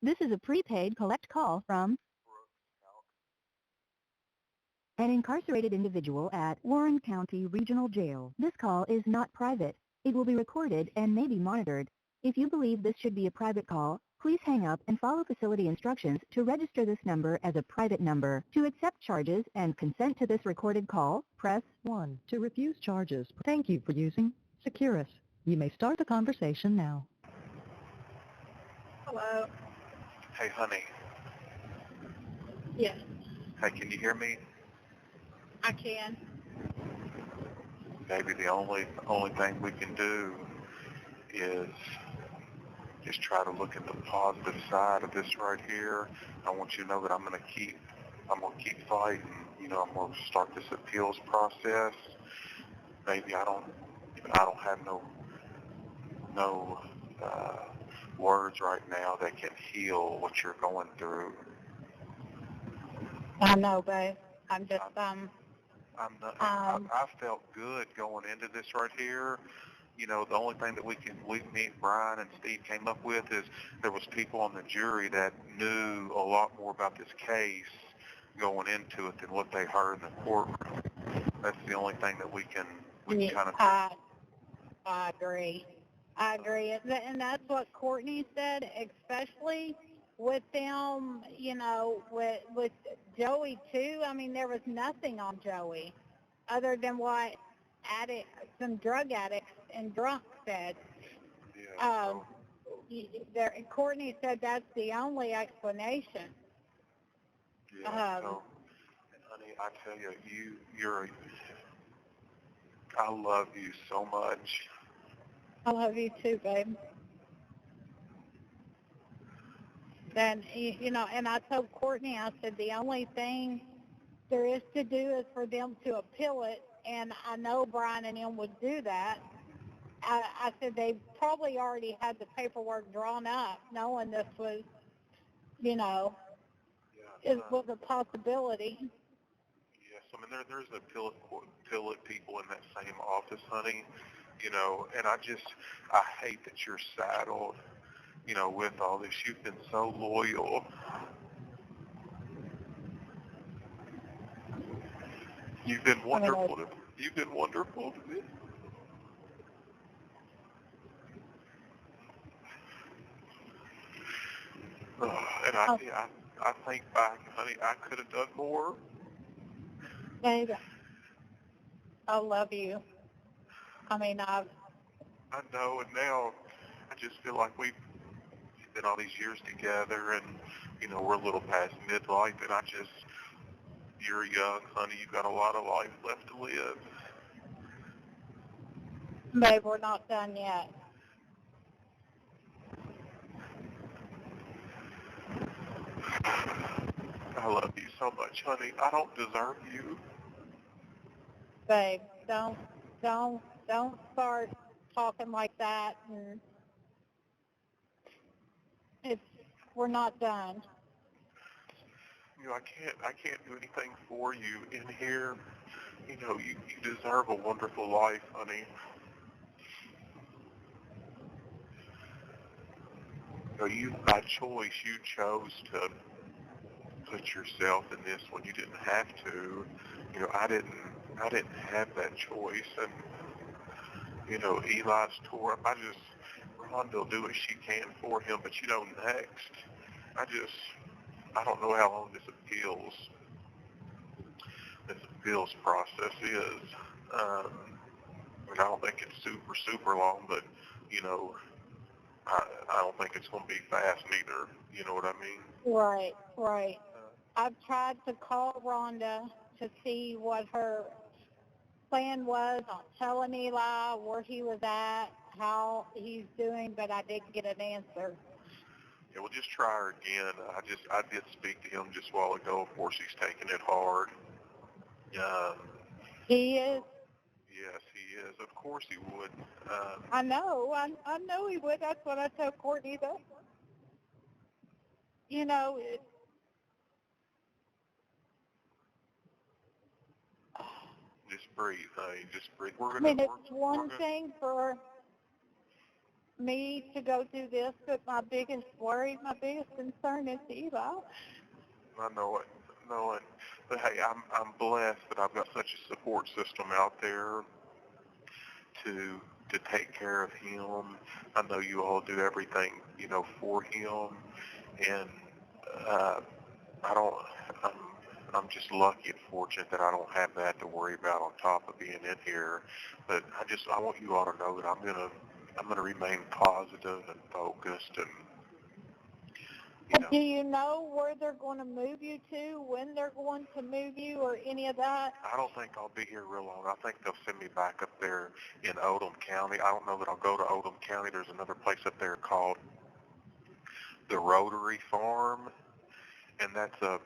This is a prepaid collect call from an incarcerated individual at Warren County Regional Jail. This call is not private. It will be recorded and may be monitored. If you believe this should be a private call, please hang up and follow facility instructions to register this number as a private number. To accept charges and consent to this recorded call, press 1. To refuse charges, thank you for using Securus. You may start the conversation now. Hello. Hey, honey. Yes, Hey, can you hear me? I can. Maybe the only thing we can do is just try to look at the positive side of this right here. I want you to know that I'm gonna keep fighting. You know, I'm gonna start this appeals process. Maybe I don't have no words right now that can heal what you're going through. I know, babe. I'm just, I felt good going into this right here. You know, the only thing that me, Brian and Steve came up with is there was people on the jury that knew a lot more about this case going into it than what they heard in the courtroom. That's the only thing that we can kind of. I agree. And that's what Courtney said, especially with them, you know, with Joey too. I mean, there was nothing on Joey other than what some drug addicts and drunks said. Yeah. Courtney said that's the only explanation. Yeah. So, honey, I tell you, I love you so much. I love you too, babe. Then, you know, and I told Courtney, I said, the only thing there is to do is for them to appeal it, and I know Brian and them would do that. I said they probably already had the paperwork drawn up, knowing this was, you know, it was a possibility. Yes, I mean, there's appellate people in that same office, honey, you know, and I hate that you're saddled, you know, with all this. You've been so loyal. You've been wonderful. You've been wonderful to me. And I think back, honey, I could have done more. Baby, I love you. I mean, I know, and now I just feel like we've been all these years together, and, you know, we're a little past midlife, and you're young, honey. You've got a lot of life left to live. babe, we're not done yet. I love you so much, honey. I don't deserve you. Babe, don't start talking like that. And we're not done. You know, I can't do anything for you in here. You know, you deserve a wonderful life, honey. You know, by choice, you chose to put yourself in this when you didn't have to. You know, I didn't have that choice, and, you know, Eli's tore up. Rhonda will do what she can for him, but you know, next, I don't know how long this appeals process is. And I don't think it's super long, but, you know, I don't think it's going to be fast neither. You know what I mean? Right. I've tried to call Rhonda to see what her plan was on telling Eli where he was at, how he's doing, but I didn't get an answer. Yeah, well, just try her again. I did speak to him just a while ago. Of course, he's taking it hard. He is? Yes, he is. Of course he would. I know he would. That's what I told Courtney, though. You know, just breathe, honey. Just breathe. it's one thing for me to go do this, but my biggest worry, my biggest concern is Eli. I know it. Know it. But hey, I'm blessed that I've got such a support system out there to take care of him. I know you all do everything, for him, and uh, I don't. I'm, I'm just lucky and fortunate that I don't have that to worry about on top of being in here. But I want you all to know that I'm gonna remain positive and focused, and Do you know where they're going to move you to, when they're going to move you, or any of that? I don't think I'll be here real long. I think they'll send me back up there in Oldham County. I don't know that I'll go to Oldham County. There's another place up there called the Rotary Farm, and that's a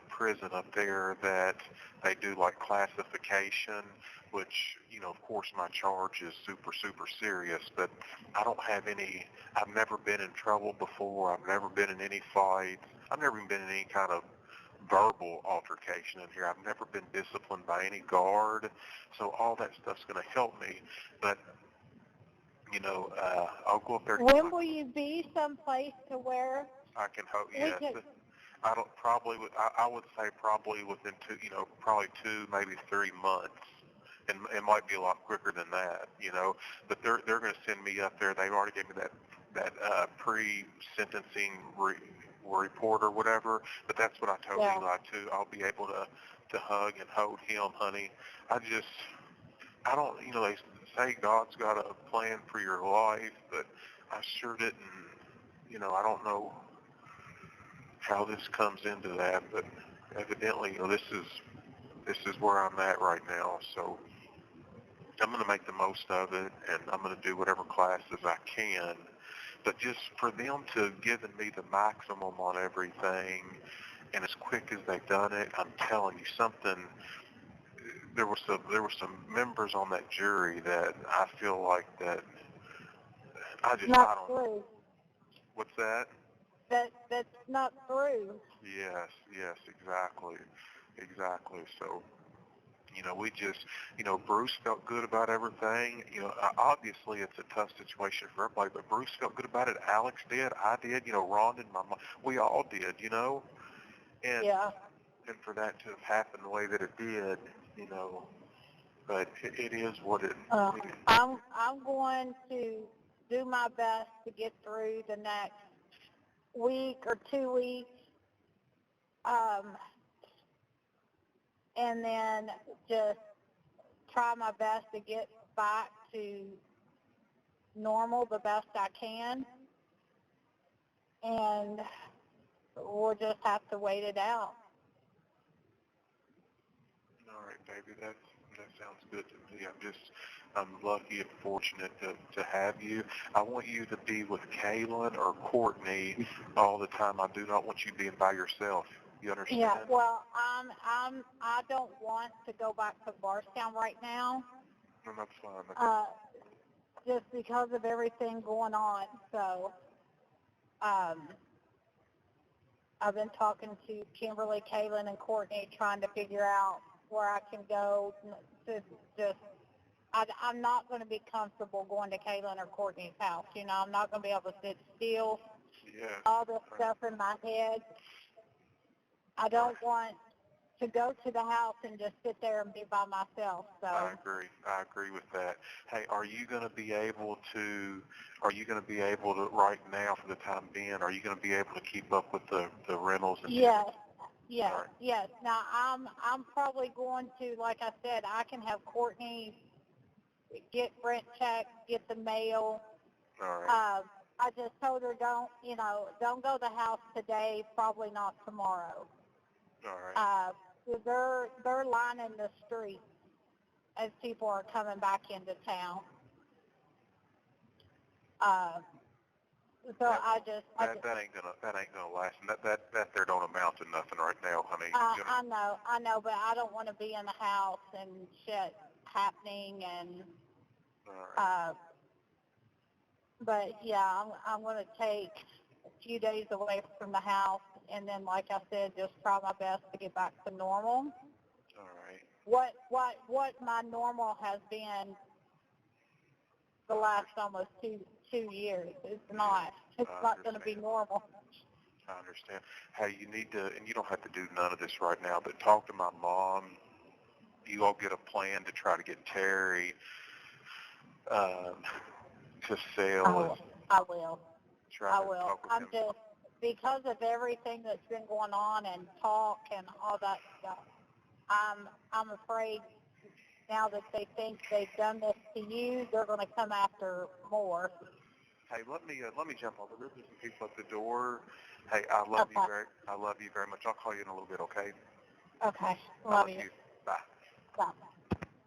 prison up there that they do like classification, which of course my charge is super serious, but I don't have any. I've never been in trouble before. I've never been in any fights. I've never even been in any kind of verbal altercation in here. I've never been disciplined by any guard, so all that stuff's going to help me. But I'll go up there. When will you be someplace to where I can hope. we Yes. could, I don't probably. I would say probably within probably 2, maybe 3 months, and it might be a lot quicker than that, But they're going to send me up there. They've already gave me that pre-sentencing report or whatever. But that's what I told Eli too. I'll be able to hug and hold him, honey. I don't. They say God's got a plan for your life, but I sure didn't. I don't know how this comes into that, but evidently, this is where I'm at right now. So I'm going to make the most of it, and I'm going to do whatever classes I can. But just for them to given me the maximum on everything, and as quick as they've done it, I'm telling you something. There were some members on that jury that I feel like that I don't. through? What's that? That's not through. Yes, exactly. So, we just, Bruce felt good about everything. Obviously it's a tough situation for everybody, but Bruce felt good about it. Alex did. I did. Ron did. My mom. We all did. And and for that to have happened the way that it did, but it is what it. I'm going to do my best to get through the next week or 2 weeks, and then just try my best to get back to normal the best I can, and we'll just have to wait it out. All right, baby, that sounds good to me. I'm lucky and fortunate to have you. I want you to be with Kaylin or Courtney all the time. I do not want you being by yourself. You understand? Yeah. Well, I don't want to go back to Bardstown right now. No, that's fine. Just because of everything going on. So, I've been talking to Kimberly, Kaylin, and Courtney, trying to figure out where I can go to just. I'm not going to be comfortable going to Kaylin or Courtney's house. I'm not going to be able to sit still. Yeah. All this stuff in my head. I don't want to go to the house and just sit there and be by myself. So I agree with that. Hey, are you going to be able to right now for the time being, are you going to be able to keep up with the rentals? And yes. Right. Yes. Now I'm probably going to, like I said, I can have Courtney get rent checks, get the mail. All right. I just told her don't go to the house today, probably not tomorrow. All right. They're lining the streets as people are coming back into town. So that ain't gonna last. And that there don't amount to nothing right now, honey. I know, but I don't want to be in the house and shit happening and. All right. But yeah, I'm going to take a few days away from the house, and then, like I said, just try my best to get back to normal. All right. What my normal has been the last almost 2 years. It's not. It's not going to be normal. I understand. Hey, you need to, and you don't have to do none of this right now, but talk to my mom. You all get a plan to try to get Terry to sell. I will. Try I to will. talk with I'm him. just, because of everything that's been going on and talk and all that stuff, I'm afraid now that they think they've done this to you, they're going to come after more. Hey, let me jump over. There's some people at the door. Hey, I love you very much. I'll call you in a little bit, okay? Okay. I Love love you. you. Bye. Bye.